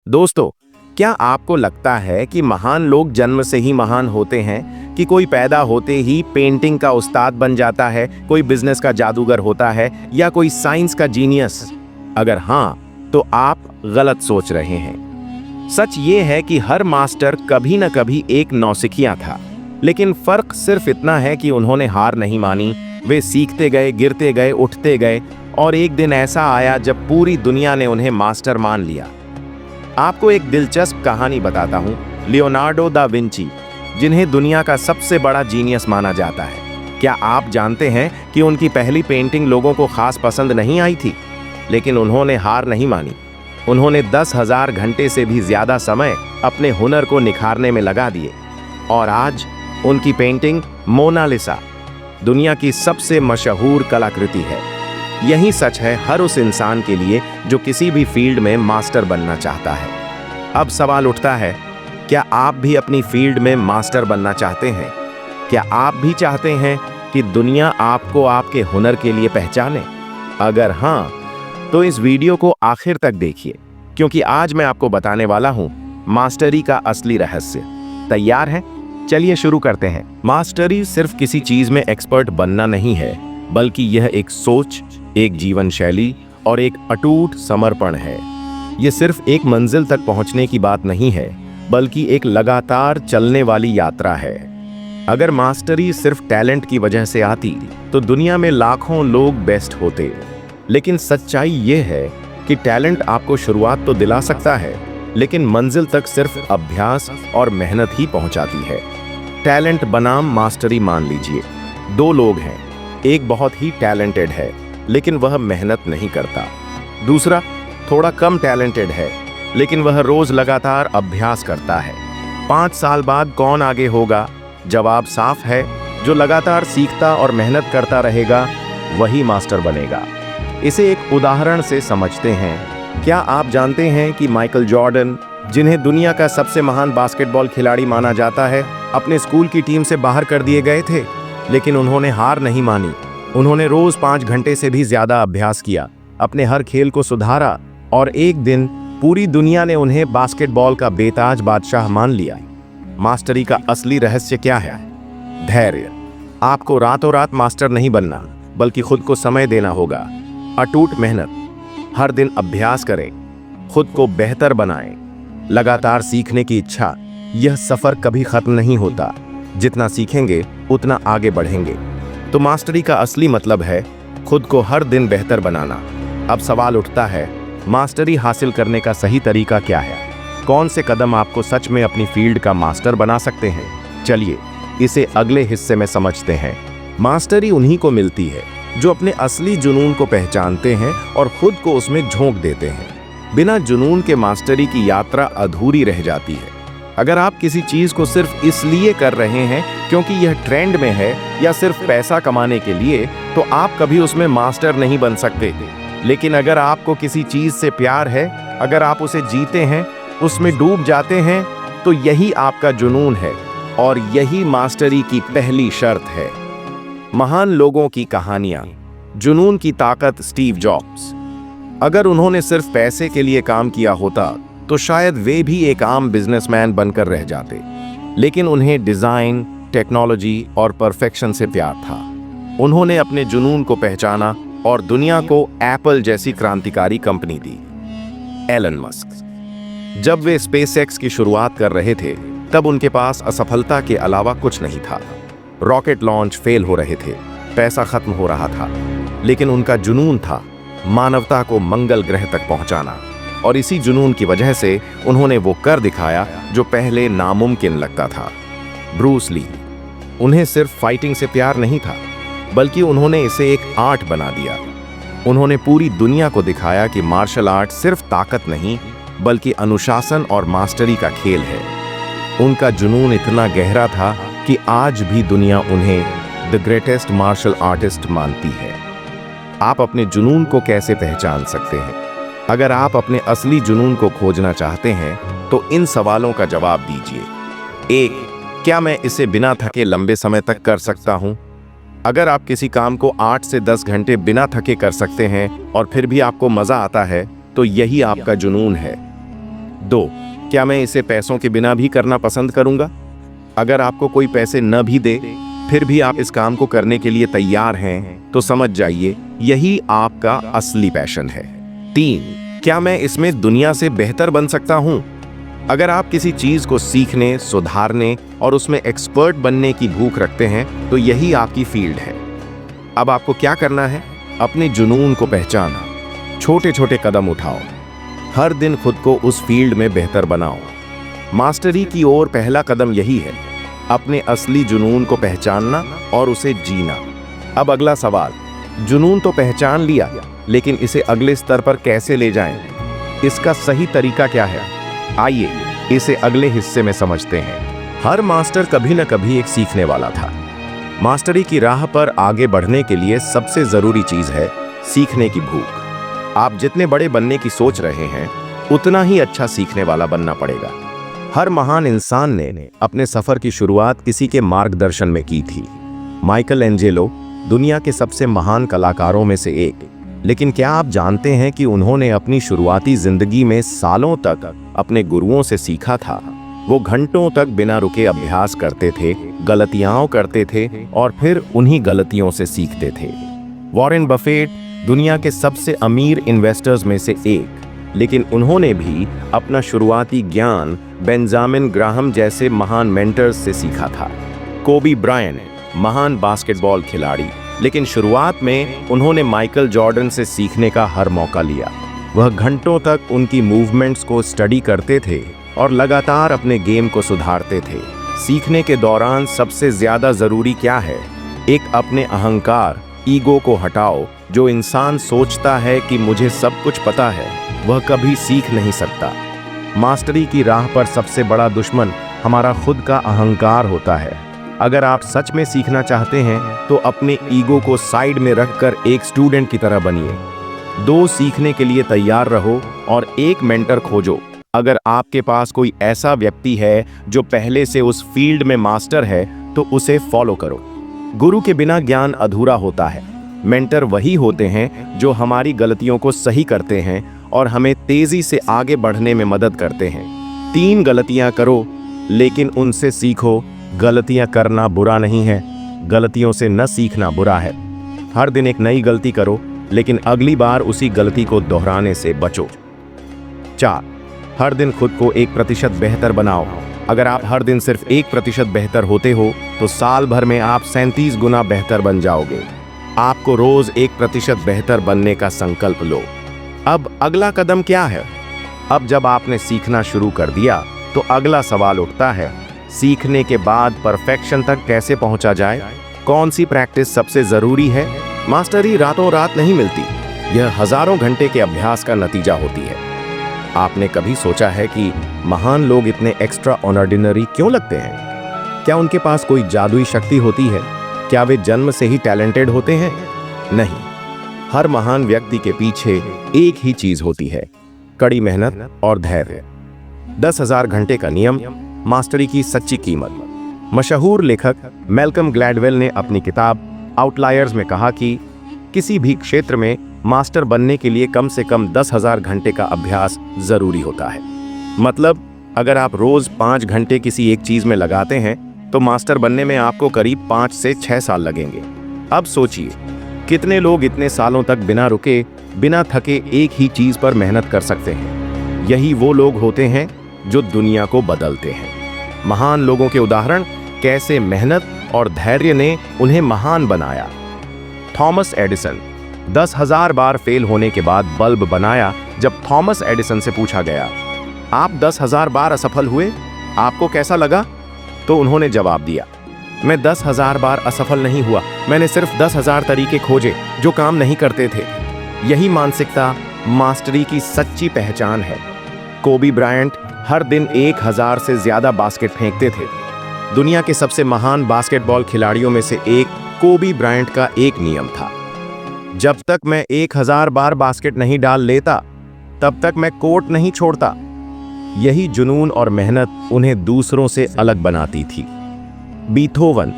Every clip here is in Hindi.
दोस्तों, क्या आपको लगता है कि महान लोग जन्म से ही महान होते हैं, कि कोई पैदा होते ही पेंटिंग का उस्ताद बन जाता है, कोई बिजनेस का जादूगर होता है या कोई साइंस का जीनियस? अगर हाँ, तो आप गलत सोच रहे हैं। सच ये है कि हर मास्टर कभी न कभी एक नौसिखिया था, लेकिन फर्क सिर्फ इतना है कि उन्होंने हार नहीं मानी। वे सीखते गए, गिरते गए, उठते गए और एक दिन ऐसा आया जब पूरी दुनिया ने उन्हें मास्टर मान लिया। आपको एक दिलचस्प कहानी बताता हूं। लियोनार्डो दा विंची, जिन्हें दुनिया का सबसे बड़ा जीनियस माना जाता है, क्या आप जानते हैं कि उनकी पहली पेंटिंग लोगों को खास पसंद नहीं आई थी? लेकिन उन्होंने हार नहीं मानी। उन्होंने 10,000 घंटे से भी ज्यादा समय अपने हुनर को निखारने में लगा दिए और आज उनकी पेंटिंग मोनालिसा दुनिया की सबसे मशहूर कलाकृति है। यही सच है हर उस इंसान के लिए जो किसी भी फील्ड में मास्टर बनना चाहता है। अब सवाल उठता है, क्या आप भी अपनी फील्ड में मास्टर बनना चाहते हैं? क्या आप भी चाहते हैं कि दुनिया आपको आपके हुनर के लिए पहचाने? अगर हाँ, तो इस वीडियो को आखिर तक देखिए, क्योंकि आज मैं आपको बताने वाला हूं मास्टरी का असली रहस्य। तैयार हैं? चलिए शुरू करते हैं। मास्टरी सिर्फ किसी चीज में एक्सपर्ट बनना नहीं है, बल्कि यह एक सोच, एक जीवन शैली और एक अटूट समर्पण है। यह सिर्फ एक मंजिल तक पहुंचने की बात नहीं है, बल्कि एक लगातार चलने वाली यात्रा है। अगर मास्टरी सिर्फ टैलेंट की वजह से आती तो दुनिया में लाखों लोग बेस्ट होते। लेकिन सच्चाई यह है कि टैलेंट आपको शुरुआत तो दिला सकता है, लेकिन मंजिल तक सिर्फ अभ्यास और मेहनत ही पहुंचाती है। टैलेंट बनाम मास्टरी मान लीजिए, दो लोग हैं। एक बहुत ही टैलेंटेड है, लेकिन वह मेहनत नहीं करता। दूसरा थोड़ा कम टैलेंटेड है, लेकिन वह रोज लगातार अभ्यास करता है। 5 साल बाद कौन आगे होगा? जवाब साफ है, जो लगातार सीखता और मेहनत करता रहेगा वही मास्टर बनेगा। इसे एक उदाहरण से समझते हैं। क्या आप जानते हैं कि माइकल जॉर्डन, जिन्हें दुनिया का सबसे महान बास्केटबॉल खिलाड़ी माना जाता है, अपने स्कूल की टीम से बाहर कर दिए गए थे? लेकिन उन्होंने हार नहीं मानी। उन्होंने रोज 5 घंटे से भी ज्यादा अभ्यास किया, अपने हर खेल को सुधारा और एक दिन पूरी दुनिया ने उन्हें बास्केटबॉल का बेताज बादशाह मान लिया। मास्टरी का असली रहस्य क्या है? धैर्य। आपको रातों रात मास्टर नहीं बनना, बल्कि खुद को समय देना होगा। अटूट मेहनत, हर दिन अभ्यास करें, खुद को बेहतर बनाएं, लगातार सीखने की इच्छा। यह सफर कभी खत्म नहीं होता। जितना सीखेंगे उतना आगे बढ़ेंगे। तो मास्टरी का असली मतलब है खुद को हर दिन बेहतर बनाना। अब सवाल उठता है, मास्टरी हासिल करने का सही तरीका क्या है? कौन से कदम आपको सच में अपनी फील्ड का मास्टर बना सकते हैं? चलिए इसे अगले हिस्से में समझते हैं। मास्टरी उन्हीं को मिलती है जो अपने असली जुनून को पहचानते हैं और खुद को उसमें झोंक देते हैं। बिना जुनून के मास्टरी की यात्रा अधूरी रह जाती है। अगर आप किसी चीज को सिर्फ इसलिए कर रहे हैं क्योंकि यह ट्रेंड में है या सिर्फ पैसा कमाने के लिए, तो आप कभी उसमें मास्टर नहीं बन सकते। लेकिन अगर आपको किसी चीज से प्यार है, अगर आप उसे जीते हैं, उसमें डूब जाते हैं, तो यही आपका जुनून है और यही मास्टरी की पहली शर्त है। महान लोगों की कहानियां। जुनून की ताकत। स्टीव जॉब्स, अगर उन्होंने सिर्फ पैसे के लिए काम किया होता तो शायद वे भी एक आम बिजनेसमैन बनकर रह जाते। लेकिन उन्हें डिजाइन, टेक्नोलॉजी और परफेक्शन से प्यार था। उन्होंने अपने जुनून को पहचाना और दुनिया को एप्पल जैसी क्रांतिकारी कंपनी दी। एलन मस्क, जब वे स्पेसएक्स की शुरुआत कर रहे थे, तब उनके पास असफलता के अलावा कुछ नहीं था। रॉकेट लॉन्च फेल हो रहे थे, पैसा खत्म हो रहा था, लेकिन उनका जुनून था मानवता को मंगल ग्रह तक पहुंचाना। और इसी जुनून की वजह से उन्होंने वो कर दिखाया जो पहले नामुमकिन लगता था। ब्रूस ली, उन्हें सिर्फ फाइटिंग से प्यार नहीं था, बल्कि उन्होंने इसे एक आर्ट बना दिया। उन्होंने पूरी दुनिया को दिखाया कि मार्शल आर्ट सिर्फ ताकत नहीं, बल्कि अनुशासन और मास्टरी का खेल है। उनका जुनून इतना गहरा था कि आज भी दुनिया उन्हें द ग्रेटेस्ट मार्शल आर्टिस्ट मानती है। आप अपने जुनून को कैसे पहचान सकते हैं? अगर आप अपने असली जुनून को खोजना चाहते हैं, तो इन सवालों का जवाब दीजिए। 1. क्या मैं इसे बिना थके लंबे समय तक कर सकता हूं? अगर आप किसी काम को 8 से 10 घंटे बिना थके कर सकते हैं और फिर भी आपको मजा आता है, तो यही आपका जुनून है। 2. क्या मैं इसे पैसों के बिना भी करना पसंद करूंगा? अगर आपको कोई पैसे न भी दे फिर भी आप इस काम को करने के लिए तैयार हैं, तो समझ जाइए यही आपका असली पैशन है। 3. क्या मैं इसमें दुनिया से बेहतर बन सकता हूं? अगर आप किसी चीज को सीखने, सुधारने और उसमें एक्सपर्ट बनने की भूख रखते हैं तो यही आपकी फील्ड है। अब आपको क्या करना है? अपने जुनून को पहचाना, छोटे छोटे कदम उठाओ, हर दिन खुद को उस फील्ड में बेहतर बनाओ। मास्टरी की ओर पहला कदम यही है, अपने असली जुनून को पहचानना और उसे जीना। अब अगला सवाल, जुनून तो पहचान लिया, लेकिन इसे अगले स्तर पर कैसे ले जाएं? इसका सही तरीका क्या है? आइए इसे अगले हिस्से में समझते हैं। हर मास्टर कभी न कभी एक सीखने वाला था। मास्टरी की राह पर आगे बढ़ने के लिए सबसे जरूरी चीज है सीखने की भूख। आप जितने बड़े बनने की सोच रहे हैं उतना ही अच्छा सीखने वाला बनना पड़ेगा। हर महान इंसान ने अपने सफर की शुरुआत किसी के मार्गदर्शन में की थी। माइकल एंजेलो दुनिया के सबसे महान कलाकारों में से एक, लेकिन क्या आप जानते हैं कि उन्होंने अपनी शुरुआती जिंदगी में सालों तक अपने गुरुओं से सीखा था? वो घंटों तक बिना रुके अभ्यास करते थे, गलतियां करते थे और फिर उन्हीं गलतियों से सीखते थे। वॉरेन बफेट दुनिया के सबसे अमीर इन्वेस्टर्स में से एक, लेकिन उन्होंने भी अपना शुरुआती ज्ञान बेंजामिन ग्राहम जैसे महान मेंटर्स से सीखा था। कोबी ब्रायंट महान बास्केटबॉल खिलाड़ी, लेकिन शुरुआत में उन्होंने माइकल जॉर्डन से सीखने का हर मौका लिया। वह घंटों तक उनकी मूवमेंट्स को स्टडी करते थे और लगातार अपने गेम को सुधारते थे। सीखने के दौरान सबसे ज्यादा जरूरी क्या है? एक अपने अहंकार, ईगो को हटाओ। जो इंसान सोचता है कि मुझे सब कुछ पता है, वह कभी सीख नहीं सकता। मास्टरी की राह पर सबसे बड़ा दुश्मन हमारा खुद का अहंकार होता है। अगर आप सच में सीखना चाहते हैं तो अपने ईगो को साइड में रखकर एक स्टूडेंट की तरह बनिए। 2 सीखने के लिए तैयार रहो और 1 मेंटर खोजो। अगर आपके पास कोई ऐसा व्यक्ति है जो पहले से उस फील्ड में मास्टर है तो उसे फॉलो करो। गुरु के बिना ज्ञान अधूरा होता है। मेंटर वही होते हैं जो हमारी गलतियों को सही करते हैं और हमें तेजी से आगे बढ़ने में मदद करते हैं। 3 गलतियां करो लेकिन उनसे सीखो। गलतियां करना बुरा नहीं है, गलतियों से न सीखना बुरा है। हर दिन एक नई गलती करो लेकिन अगली बार उसी गलती को दोहराने से बचो। 4. हर दिन खुद को 1% बेहतर बनाओ। अगर आप हर दिन सिर्फ 1% बेहतर होते हो तो साल भर में आप 37 गुना बेहतर बन जाओगे। आपको रोज 1% बेहतर बनने का संकल्प लो। अब अगला कदम क्या है? अब जब आपने सीखना शुरू कर दिया तो अगला सवाल उठता है, सीखने के बाद परफेक्शन तक कैसे पहुंचा जाए? कौन सी प्रैक्टिस सबसे जरूरी है? मास्टरी रातों रात नहीं मिलती, यह हजारों घंटे के अभ्यास का नतीजा होती है। आपने कभी सोचा है कि महान लोग इतने एक्स्ट्रा ऑर्डिनरी क्यों लगते हैं? क्या उनके पास कोई जादुई शक्ति होती है? क्या वे जन्म से ही टैलेंटेड होते हैं? नहीं, हर महान व्यक्ति के पीछे एक ही चीज होती है, कड़ी मेहनत और धैर्य। 10,000 घंटे का नियम, मास्टरी की सच्ची कीमत। मशहूर लेखक मैल्कम ग्लैडवेल ने अपनी किताब आउटलायर्स में कहा कि किसी भी क्षेत्र में मास्टर बनने के लिए कम से कम 10,000 घंटे का अभ्यास जरूरी होता है। मतलब अगर आप रोज 5 घंटे किसी एक चीज में लगाते हैं तो मास्टर बनने में आपको करीब 5 से 6 साल लगेंगे। अब सोचिए कितने लोग इतने सालों तक बिना रुके, बिना थके एक ही चीज पर मेहनत कर सकते हैं। यही वो लोग होते हैं जो दुनिया को बदलते हैं। महान लोगों के उदाहरण कैसे मेहनत और धैर्य ने उन्हें महान बनाया। थॉमस एडिसन 10,000 बार फेल होने के बाद बल्ब बनाया। जब थॉमस एडिसन से पूछा गया, आप 10,000 बार असफल हुए, आपको कैसा लगा? तो उन्होंने जवाब दिया, मैं 10,000 बार असफल नहीं हुआ, मैंने सिर्फ 10,000 तरीके खोजे जो काम नहीं करते थे। यही मानसिकता मास्टरी की सच्ची पहचान है। कोबी ब्रायंट हर दिन 1,000 से ज्यादा बास्केट फेंकते थे। दुनिया के सबसे महान बास्केटबॉल खिलाड़ियों में से एक कोबी ब्रायंट का एक नियम था, जब तक मैं 1,000 बार बास्केट नहीं डाल लेता तब तक मैं कोर्ट नहीं छोड़ता। यही जुनून और मेहनत उन्हें दूसरों से अलग बनाती थी। बीथोवन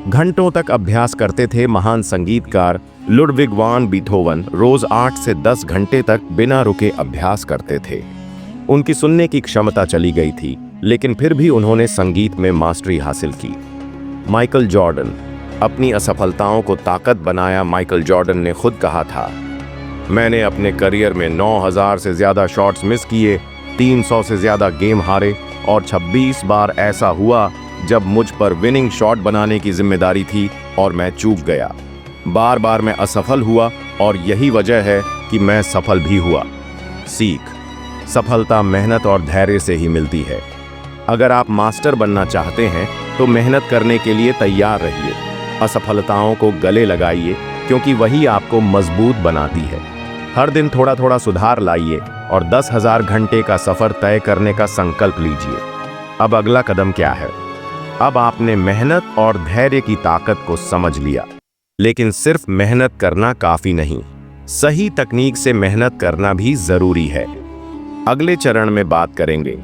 घंटों तक अभ्यास करते थे। महान संगीतकार लुडविग वान बीथोवन रोज 8 से 10 घंटे तक बिना रुके अभ्यास करते थे। उनकी सुनने की क्षमता चली गई थी, लेकिन फिर भी उन्होंने संगीत में मास्टरी हासिल की। माइकल जॉर्डन अपनी असफलताओं को ताकत बनाया। माइकल जॉर्डन ने खुद कहा था, मैंने अपने करियर में 9000 से ज़्यादा शॉट्स मिस किए, 300 से ज़्यादा गेम हारे और 26 बार ऐसा हुआ जब मुझ पर विनिंग शॉट बनाने की जिम्मेदारी थी और मैं चूक गया। बार बार मैं असफल हुआ और यही वजह है कि मैं सफल भी हुआ। सीख, सफलता मेहनत और धैर्य से ही मिलती है। अगर आप मास्टर बनना चाहते हैं तो मेहनत करने के लिए तैयार रहिए। असफलताओं को गले लगाइए, क्योंकि वही आपको मजबूत बनाती है। हर दिन थोड़ा थोड़ा सुधार लाइए और 10,000 घंटे का सफर तय करने का संकल्प लीजिए। अब अगला कदम क्या है? अब आपने मेहनत और धैर्य की ताकत को समझ लिया, लेकिन सिर्फ मेहनत करना काफी नहीं, सही तकनीक से मेहनत करना भी जरूरी है। अगले चरण में बात करेंगे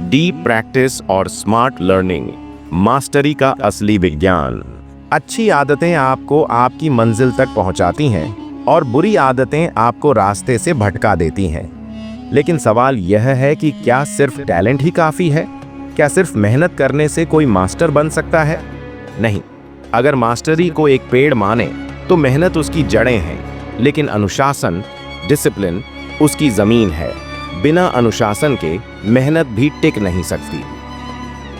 डीप प्रैक्टिस और स्मार्ट लर्निंग, मास्टरी का असली विज्ञान। अच्छी आदतें आपको आपकी मंजिल तक पहुंचाती हैं और बुरी आदतें आपको रास्ते से भटका देती हैं। लेकिन सवाल यह है कि क्या सिर्फ टैलेंट ही काफी है? क्या सिर्फ मेहनत करने से कोई मास्टर बन सकता है? नहीं। अगर मास्टरी को एक पेड़ माने तो मेहनत उसकी जड़ें हैं, लेकिन अनुशासन, डिसिप्लिन उसकी जमीन है। बिना अनुशासन के मेहनत भी टिक नहीं सकती।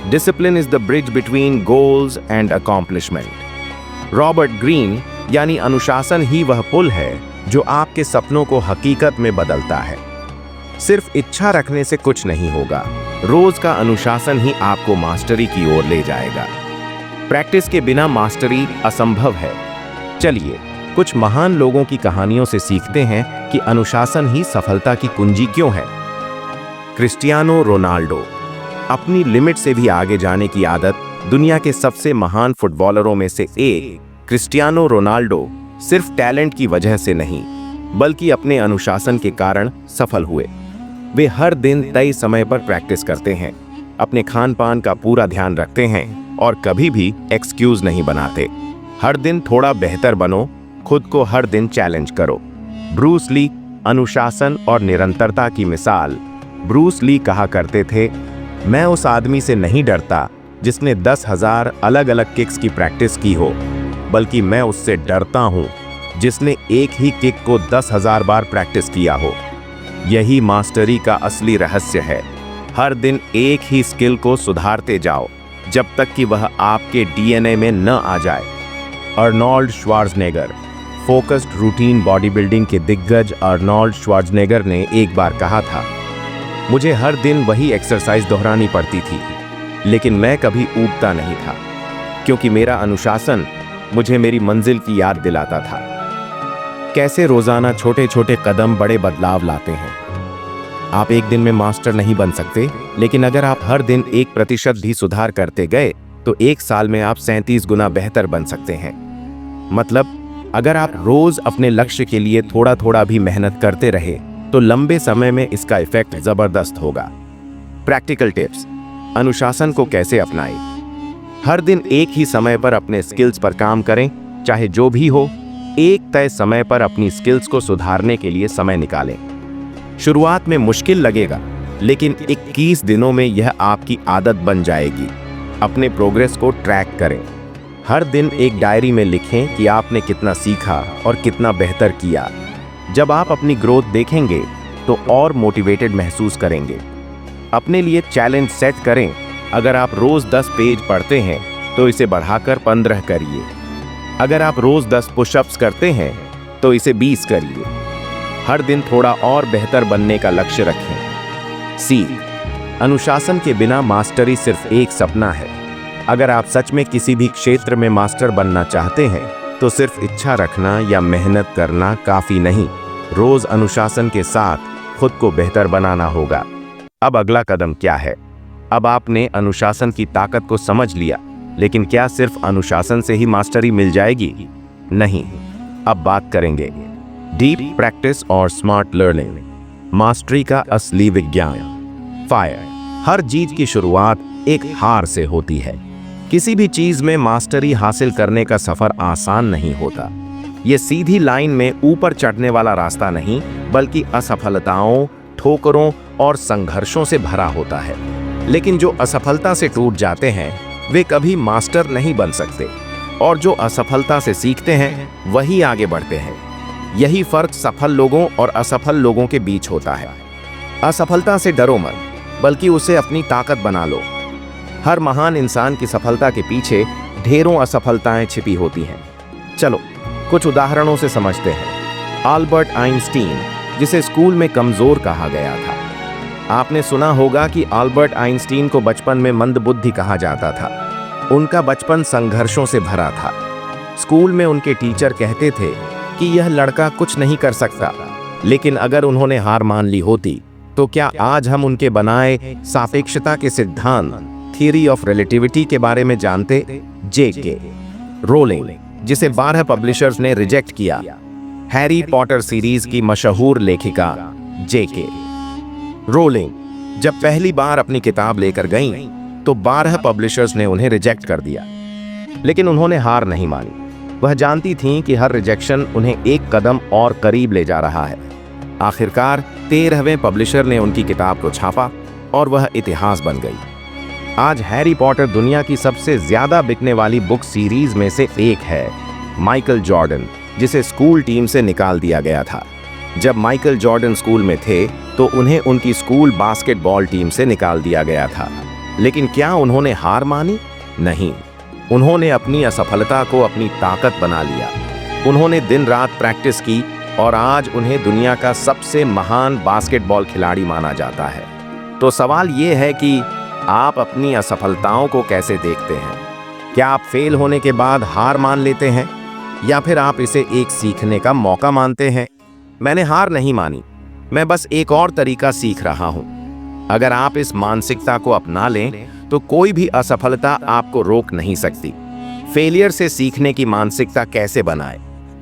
Discipline is the bridge between goals and accomplishment. Robert Greene यानी अनुशासन ही वह पुल है जो आपके सपनों को हकीकत में बदलता है। सिर्फ इच्छा रखने से कुछ नहीं होगा, रोज का अनुशासन ही आपको मास्टरी की ओर ले जाएगा। प्रैक्टिस के बिना मास्टरी असंभव है। चलिए कुछ महान लोगों की कहानियों से सीखते हैं कि अनुशासन ही सफलता की कुंजी क्यों है। क्रिस्टियानो रोनाल्डो, अपनी लिमिट से भी आगे जाने की आदत दुनिया के सबसे महान फुटबॉलरों में से एक। क्रिस्टियानो रोनाल्डो सिर्फ टैलेंट की वजह से नहीं, बल्कि अपने अनुशासन के कारण सफल हुए। वे हर दिन तय समय पर प्रैक्टिस करते हैं, अपने खान पान का पूरा ध्यान रखते हैं और कभी भी एक्सक्यूज नहीं बनाते। हर दिन थोड़ा बेहतर बनो, खुद को हर दिन चैलेंज करो। ब्रूस ली, अनुशासन और निरंतरता की मिसाल। ब्रूस ली कहा करते थे, मैं उस आदमी से नहीं डरता जिसने 10,000 अलग अलग किक्स की प्रैक्टिस की हो, बल्कि मैं उससे डरता हूं जिसने एक ही किक को 10,000 बार प्रैक्टिस किया हो। यही मास्टरी का असली रहस्य है। हर दिन एक ही स्किल को सुधारते जाओ जब तक कि वह आपके डीएनए में न आ जाए। Arnold Schwarzenegger, focused routine body building के दिग्गज अर्नोल्ड श्वार्ज़नेगर ने एक बार कहा था, मुझे हर दिन वही एक्सरसाइज दोहरानी पड़ती थी, लेकिन मैं कभी ऊबता नहीं था, क्योंकि मेरा अनुशासन मुझे मेरी मंजिल की याद दिलाता था। कैसे रोजाना छोटे छोटे कदम बड़े बदलाव लाते हैं। आप एक दिन में मास्टर नहीं बन सकते, लेकिन अगर आप हर दिन 1% भी सुधार करते गए तो एक साल में आप 37 गुना बेहतर बन सकते हैं। मतलब अगर आप रोज अपने लक्ष्य के लिए थोड़ा थोड़ा भी मेहनत करते रहे तो लंबे समय में इसका इफेक्ट जबरदस्त होगा। प्रैक्टिकल टिप्स, अनुशासन को कैसे अपनाएं। हर दिन एक ही समय पर अपने स्किल्स पर काम करें, चाहे जो भी हो। एक तय समय पर अपनी स्किल्स को सुधारने के लिए समय निकालें। शुरुआत में मुश्किल लगेगा, लेकिन 21 दिनों में यह आपकी आदत बन जाएगी। अपने प्रोग्रेस को ट्रैक करें। हर दिन एक डायरी में लिखें कि आपने कितना सीखा और कितना बेहतर किया। जब आप अपनी ग्रोथ देखेंगे तो और मोटिवेटेड महसूस करेंगे। अपने लिए चैलेंज सेट करें। अगर आप रोज 10 पेज पढ़ते हैं तो इसे बढ़ाकर 15 करिए। अगर आप रोज 10 पुशअप्स करते हैं तो इसे 20 करिए। हर दिन थोड़ा और बेहतर बनने का लक्ष्य रखें। सीख, अनुशासन के बिना मास्टरी सिर्फ एक सपना है। अगर आप सच में किसी भी क्षेत्र में मास्टर बनना चाहते हैं तो सिर्फ इच्छा रखना या मेहनत करना काफी नहीं, रोज अनुशासन के साथ खुद को बेहतर बनाना होगा। अब अगला कदम क्या है? अब आपने अनुशासन की ताकत को समझ लिया, लेकिन क्या सिर्फ अनुशासन से ही मास्टरी मिल जाएगी? नहीं। अब बात करेंगे डीप प्रैक्टिस और स्मार्ट लर्निंग, मास्टरी का असली विज्ञान। फायर, हर चीज की शुरुआत एक हार से होती है। किसी भी चीज में मास्टरी हासिल करने का सफर आसान नहीं होता। ये सीधी लाइन में ऊपर चढ़ने वाला रास्ता नहीं, बल्कि असफलताओं, ठोकरों और संघर्षों से भरा होता है। लेकिन जो असफलता से टूट जाते हैं वे कभी मास्टर नहीं बन सकते, और जो असफलता से सीखते हैं वही आगे बढ़ते हैं। यही फर्क सफल लोगों और असफल लोगों के बीच होता है। असफलता से डरो मत, बल्कि उसे अपनी ताकत बना लो। हर महान इंसान की सफलता के पीछे ढेरों असफलताएं छिपी होती हैं। चलो कुछ उदाहरणों से समझते हैं। अल्बर्ट आइंस्टीन, जिसे स्कूल में कमजोर कहा गया था। आपने सुना होगा कि अल्बर्ट आइंस्टीन को बचपन में मंदबुद्धि कहा जाता था। उनका बचपन संघर्षों से भरा था। स्कूल में उनके टीचर कहते थे कि यह लड़का कुछ नहीं कर सकता, लेकिन अगर उन्होंने हार मान ली होती तो क्या आज हम उनके बनाए सापेक्षता के सिद्धांत, थियरी ऑफ रिलेटिविटी के बारे में जानते? J.K. रोलिंग, जिसे 12 पब्लिशर्स ने रिजेक्ट किया। हैरी पॉटर सीरीज की मशहूर लेखिका J.K. रोलिंग जब पहली बार अपनी किताब लेकर गईं, तो 12 पब्लिशर्स ने उन्हें रिजेक्ट कर दिया, लेकिन उन्होंने हार नहीं मानी। वह जानती थीं कि हर रिजेक्शन उन्हें एक कदम और करीब ले जा रहा है। आखिरकार 13वें पब्लिशर ने उनकी किताब को छापा और वह इतिहास बन गई। आज हैरी पॉटर दुनिया की सबसे ज्यादा बिकने वाली बुक सीरीज में से एक है। माइकल जॉर्डन, जिसे स्कूल टीम से निकाल दिया गया था। जब माइकल जॉर्डन स्कूल में थे तो उन्हें उनकी स्कूल बास्केटबॉल टीम से निकाल दिया गया था। लेकिन क्या उन्होंने हार मानी? नहीं, उन्होंने अपनी असफलता को अपनी ताकत बना लिया। उन्होंने दिन रात प्रैक्टिस की और आज उन्हें दुनिया का सबसे महान बास्केटबॉल खिलाड़ी माना जाता है। तो सवाल ये है कि आप अपनी असफलताओं को कैसे देखते हैं? क्या आप फेल होने के बाद हार मान लेते हैं, या फिर आप इसे एक सीखने का मौका मानते हैं? मैंने हार नहीं मानी, मैं बस एक और तरीका सीख रहा हूं। अगर आप इस मानसिकता को अपना लें तो कोई भी असफलता आपको रोक नहीं सकती। फेलियर से सीखने की मानसिकता कैसे बनाएं?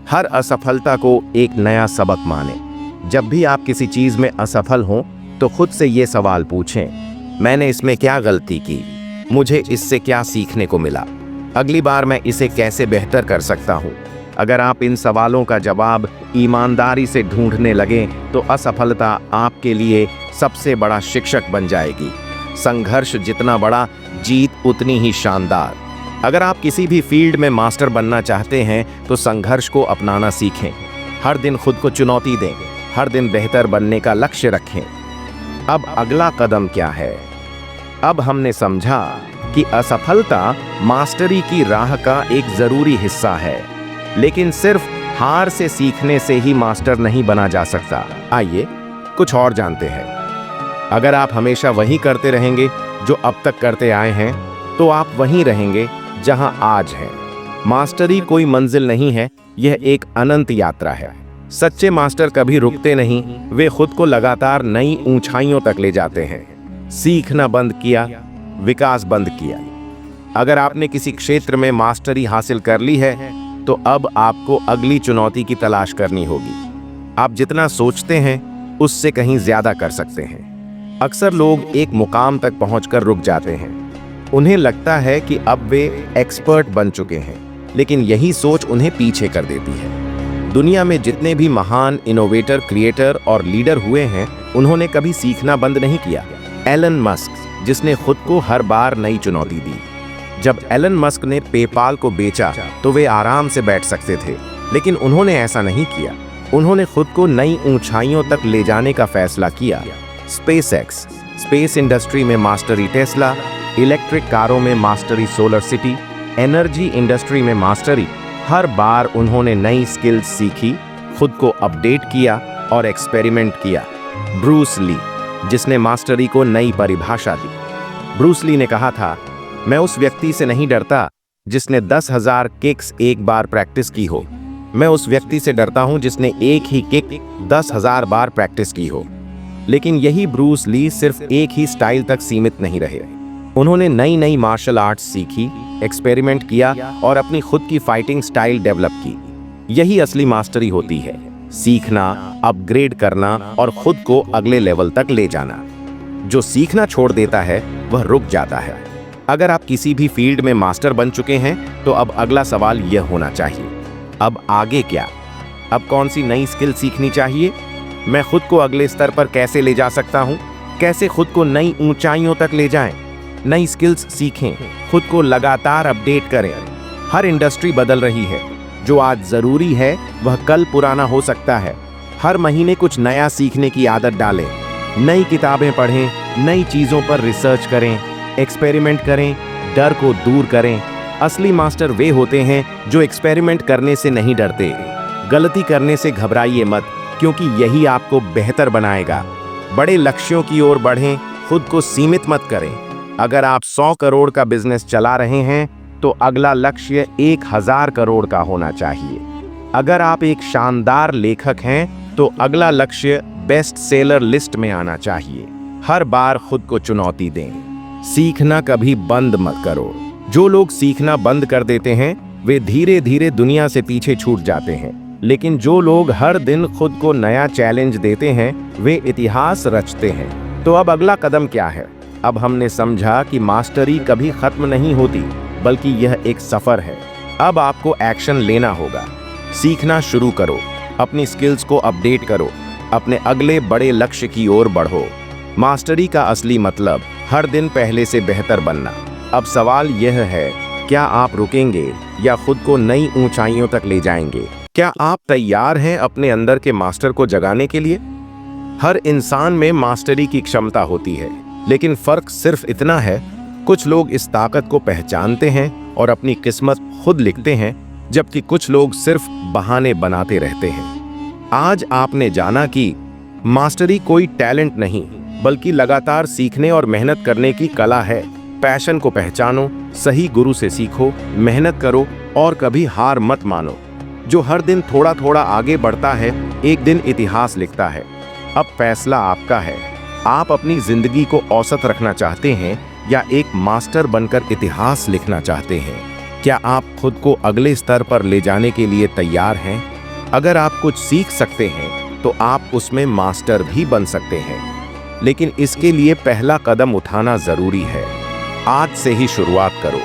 हर असफलता को एक नया सबक माने। जब भी आप किसी चीज में असफल हों तो खुद से ये सवाल पूछें, मैंने इसमें क्या गलती की? मुझे इससे क्या सीखने को मिला? अगली बार मैं इसे कैसे बेहतर कर सकता हूँ? अगर आप इन सवालों का जवाब ईमानदारी से ढूंढने लगें तो असफलता आपके लिए सबसे बड़ा शिक्षक बन जाएगी। संघर्ष जितना बड़ा, जीत उतनी ही शानदार। अगर आप किसी भी फील्ड में मास्टर बनना चाहते हैं तो संघर्ष को अपनाना सीखें। हर दिन खुद को चुनौती दें, हर दिन बेहतर बनने का लक्ष्य रखें। अब अगला कदम क्या है? अब हमने समझा कि असफलता मास्टरी की राह का एक जरूरी हिस्सा है, लेकिन सिर्फ हार से सीखने से ही मास्टर नहीं बना जा सकता। आइए कुछ और जानते हैं। अगर आप हमेशा वही करते रहेंगे जो अब तक करते आए हैं, तो आप वहीं रहेंगे जहां आज हैं। मास्टरी कोई मंजिल नहीं है, यह एक अनंत यात्रा है। सच्चे मास्टर कभी रुकते नहीं, वे खुद को लगातार नई ऊंचाइयों तक ले जाते हैं। सीखना बंद किया, विकास बंद किया। अगर आपने किसी क्षेत्र में मास्टरी हासिल कर ली है तो अब आपको अगली चुनौती की तलाश करनी होगी। आप जितना सोचते हैं उससे कहीं ज्यादा कर सकते हैं। अक्सर लोग एक मुकाम तक पहुंचकर रुक जाते हैं। उन्हें लगता है कि अब वे एक्सपर्ट बन चुके हैं, लेकिन यही सोच उन्हें पीछे कर देती है। दुनिया में जितने भी महान इनोवेटर, क्रिएटर और लीडर हुए हैं, उन्होंने कभी सीखना बंद नहीं किया। एलन मस्क, जिसने खुद को हर बार नई चुनौती दी। जब एलन मस्क ने पेपाल को बेचा तो वे आराम से बैठ सकते थे, लेकिन उन्होंने ऐसा नहीं किया। उन्होंने खुद को नई ऊंचाइयों तक ले जाने का फैसला किया। स्पेसएक्स, स्पेस इंडस्ट्री में मास्टरी टेस्ला, इलेक्ट्रिक कारों में mastery solar city, energy industry में मास्टरी। हर बार उन्होंने नई स्किल्स सीखी, खुद को अपडेट किया और एक्सपेरिमेंट किया। ब्रूस ली, जिसने मास्टरी को नई परिभाषा दी। ब्रूस ली ने कहा था, मैं उस व्यक्ति से नहीं डरता जिसने 10,000 किक्स एक बार प्रैक्टिस की हो। मैं उस व्यक्ति से डरता हूं जिसने एक ही किक 10,000 बार प्रैक्टिस की हो। लेकिन यही ब्रूस ली सिर्फ एक ही स्टाइल तक सीमित नहीं रहे। उन्होंने नई नई मार्शल आर्ट्स सीखी, एक्सपेरिमेंट किया और अपनी खुद की फाइटिंग स्टाइल डेवलप की। यही असली मास्टरी होती है, सीखना, अपग्रेड करना और खुद को अगले लेवल तक ले जाना। जो सीखना छोड़ देता है वह रुक जाता है। अगर आप किसी भी फील्ड में मास्टर बन चुके हैं तो अब अगला सवाल यह होना चाहिए, अब आगे क्या? अब कौन सी नई स्किल सीखनी चाहिए? मैं खुद को अगले स्तर पर कैसे ले जा सकता हूं? कैसे खुद को नई ऊंचाइयों तक ले जाएं, नई स्किल्स सीखें, खुद को लगातार अपडेट करें। हर इंडस्ट्री बदल रही है, जो आज जरूरी है वह कल पुराना हो सकता है। हर महीने कुछ नया सीखने की आदत डालें, नई किताबें पढ़ें, नई चीजों पर रिसर्च करें, एक्सपेरिमेंट करें, डर को दूर करें। असली मास्टर वे होते हैं जो एक्सपेरिमेंट करने से नहीं डरते। गलती करने से घबराइए मत, क्योंकि यही आपको बेहतर बनाएगा। बड़े लक्ष्यों की ओर बढ़ें, खुद को सीमित मत करें। अगर आप 100 करोड़ का बिजनेस चला रहे हैं तो अगला लक्ष्य 1000 करोड़ का होना चाहिए। अगर आप एक शानदार लेखक हैं तो अगला लक्ष्य बेस्ट सेलर लिस्ट में आना चाहिए। हर बार खुद को चुनौती दें। सीखना कभी बंद मत करो। जो लोग सीखना बंद कर देते हैं वे धीरे धीरे दुनिया से पीछे छूट जाते हैं, लेकिन जो लोग हर दिन खुद को नया चैलेंज देते हैं वे इतिहास रचते हैं। तो अब अगला कदम क्या है? अब हमने समझा कि मास्टरी कभी खत्म नहीं होती, बल्कि यह एक सफर है। अब आपको एक्शन लेना होगा। सीखना शुरू करो, अपनी स्किल्स को अपडेट करो, अपने अगले बड़े लक्ष्य की ओर बढ़ो। मास्टरी का असली मतलब हर दिन पहले से बेहतर बनना। अब सवाल यह है, क्या आप रुकेंगे या खुद को नई ऊंचाइयों तक ले जाएंगे? क्या आप तैयार हैं अपने अंदर के मास्टर को जगाने के लिए? हर इंसान में मास्टरी की क्षमता होती है, लेकिन फर्क सिर्फ इतना है, कुछ लोग इस ताकत को पहचानते हैं और अपनी किस्मत खुद लिखते हैं, जबकि कुछ लोग सिर्फ बहाने बनाते रहते हैं। आज आपने जाना कि मास्टरी कोई टैलेंट नहीं, बल्कि लगातार सीखने और मेहनत करने की कला है। पैशन को पहचानो, सही गुरु से सीखो, मेहनत करो और कभी हार मत मानो। जो हर दिन थोड़ा थोड़ा आगे बढ़ता है, एक दिन इतिहास लिखता है। अब फैसला आपका है। आप अपनी जिंदगी को औसत रखना चाहते हैं या एक मास्टर बनकर इतिहास लिखना चाहते हैं? क्या आप खुद को अगले स्तर पर ले जाने के लिए तैयार हैं? अगर आप कुछ सीख सकते हैं तो आप उसमें मास्टर भी बन सकते हैं, लेकिन इसके लिए पहला कदम उठाना जरूरी है। आज से ही शुरुआत करो,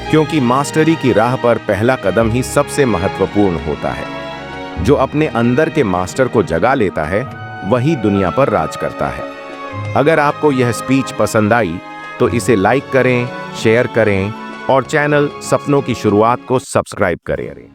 क्योंकि मास्टरी की राह पर पहला कदम ही सबसे महत्वपूर्ण होता है। जो अपने अंदर के मास्टर को जगा लेता है वही दुनिया पर राज करता है। अगर आपको यह स्पीच पसंद आई तो इसे लाइक करें, शेयर करें और चैनल सपनों की शुरुआत को सब्सक्राइब करें।